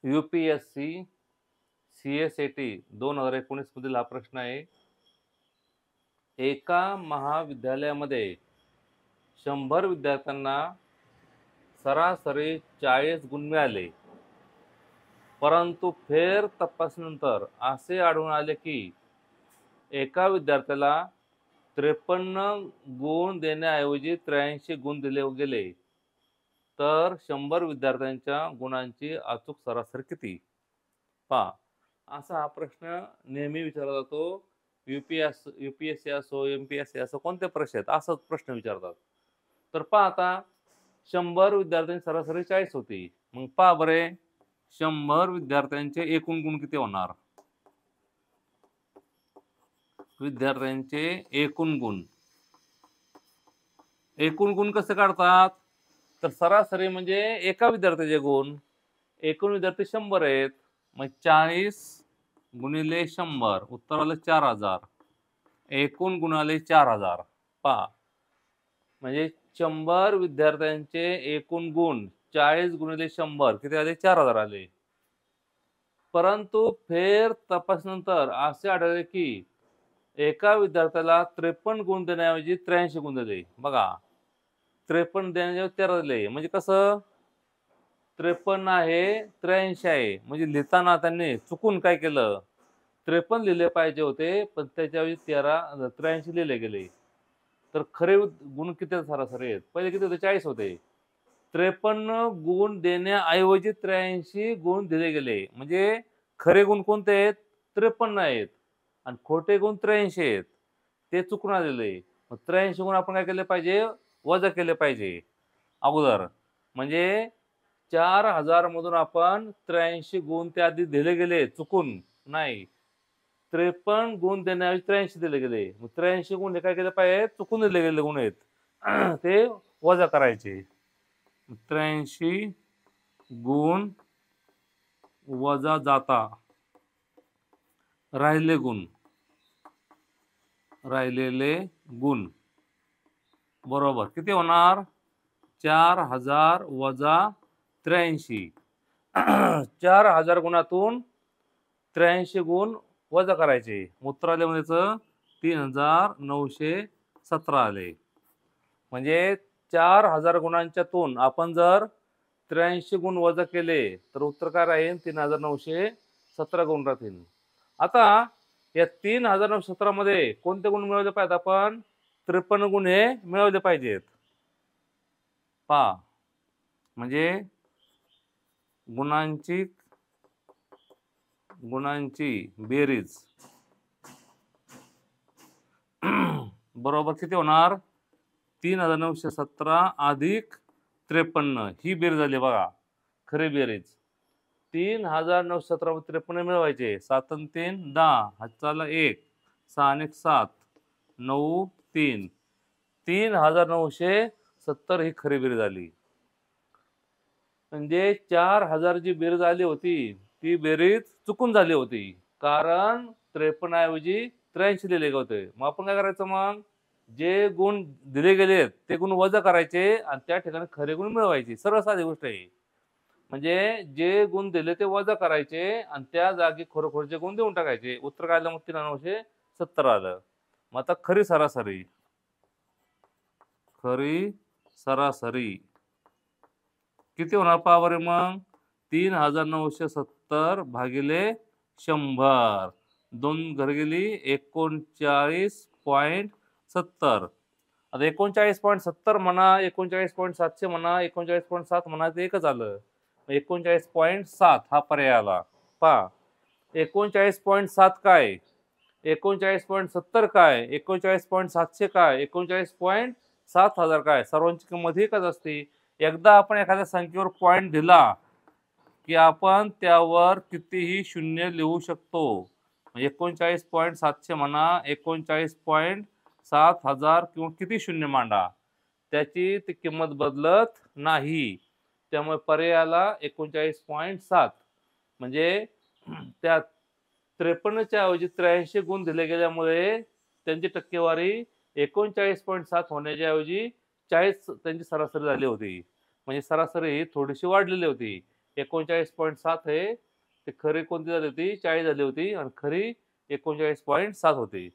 UPSC CSAT 2019 मधील हा प्रश्न आहे. एका महाविद्यालयामध्ये 100 विद्यार्थ्यांना सरासरी 40 गुण मिळाले. परंतु फेर तपासणीनंतर असे आढळून आले की एका विद्यार्थ्याला 53 गुण देण्याऐवजी 83 गुण दिले गेले. तर 100 विद्यार्थ्यांच्या गुणांची अचूक सरासरी किती? पहा, असा हा प्रश्न नेहमी विचारला जातो. UPSC असो, MPSC असो, कोणते प्रश्न आहेत असाच प्रश्न विचारतात. तर पहा आता 100 विद्यार्थ्यांची सरासरी 40 होती. मग पहा बरे, 100 विद्यार्थ्यांचे एकूण गुण किती होणार? विद्यार्थ्यांचे एकूण गुण. एकूण गुण कसे काढतात? तर सरासरी म्हणजे एका विद्यार्थ्याचे गुण. एकूण विद्यार्थी 100 आहेत. मग 40 गुणिले 100 उत्तर आलं 4000. एकूण गुण आले 4000. पहा, म्हणजे 100 विद्यार्थ्यांचे एकूण गुण 40 गुणिले 100 किती आले? 4000 आले. परंतु फेर तपासणीनंतर असे आढळले की एका विद्यार्थ्याला 53 गुण देण्याऐवजी 83 गुण दिले. बघा, 53 देण्याऐवजी 13 दिले. म्हणजे कसं? 53 आहे, 83 आहे. म्हणजे लिहिताना त्यांनी चुकून काय केलं? 53 लिहिले पाहिजे होते, पण त्याच्याऐवजी 83 लिहिले गेले. तर खरे गुण किती सरासरी आहेत? पहिले किती होते? 40 होते. 53 गुण देण्याऐवजी 83 गुण दिले गेले. म्हणजे खरे गुण कोणते आहेत? 53 आहेत आणि खोटे गुण 83 आहेत. ते चुकून आलेले. मग 83 गुण आपण काय केले पाहिजे? वजा केले पाहिजे अगोदर. म्हणजे 4000 मधून आपण 83 गुण त्या आधी दिले गेले चुकून नाही. 53 गुण देण्याऐवजी 83 दिले गेले. मग 83 गुण हे काय केले पाहिजे? चुकून दिले गेले गुण आहेत. ते वजा करायचे. 83 गुण वजा जाता राहिलेले गुण बरोबर किती होणार? 4000 वजा 83. 4000 गुणातून 83 गुण वजा करायचे. उत्तर आले म्हणजे 3917 आले. म्हणजे 4000 गुणांच्यातून आपण जर 83 गुण वजा केले तर उत्तर काय राहील? 3917 गुण राहतील. आता या 3917 मध्ये कोणते गुण मिळवले पाहिजेत आपण? 53 गुण हे मिळवले पाहिजेत. पहा, म्हणजे गुणांची बेरीज बरोबर किती होणार? 3917 अधिक 53 ही बेरीज झाली. बघा, खरी बेरीज 3917 53 मिळवायचे. 7 आणि 3 10, हातचाला 1, 6 आणि 7 9 3 3917 ही खरी बेरीज आली. म्हणजे 4000 जी बेरीज आली होती ती बेरीज चुकून झाली होती, कारण 53 ऐवजी 83 दिले होते. मग आपण काय करायचं? मग जे गुण दिले गेले ते गुण वजा करायचे आणि त्या ठिकाणी खरे गुण मिळवायचे. सरळ साधी गोष्ट आहे. म्हणजे जे गुण दिले ते वजा करायचे आणि त्या जागी खरोखरचे गुण देऊन टाकायचे. उत्तर काय आलं? मग 3917 आलं. मग आता खरी सरासरी किती होणार? पहा बरे मग, 3917 भागिले 100. 2 घरी गेली, 39.70. आता 39.70 म्हणा, 39.700 म्हणा, 39.7 म्हणा, ते एकच आलं. 39.7 हा पर्याय आला. पहा, 39.7 काय? 39.70 काय? 39.700 काय? 39.7000 काय? सर्वांची किंमत एकच असते. एकदा आपण एखाद्या संख्येवर पॉईंट दिला की आपण त्यावर कितीही शून्य लिहू शकतो. 39.700 म्हणा, 39.7000 किंवा किती शून्य मांडा, त्याची ती किंमत बदलत नाही. त्यामुळे पर्यायाला 39.7 म्हणजे त्या 53च्या ऐवजी 83 गुण दिले गेल्यामुळे त्यांची टक्केवारी 39.7 होण्याच्या ऐवजी 40 त्यांची सरासरी झाली होती. म्हणजे सरासरी थोडीशी वाढलेली होती. 39.7 आहे. ते खरी कोणती झाली होती? 40 झाली होती आणि खरी 39.7 होती.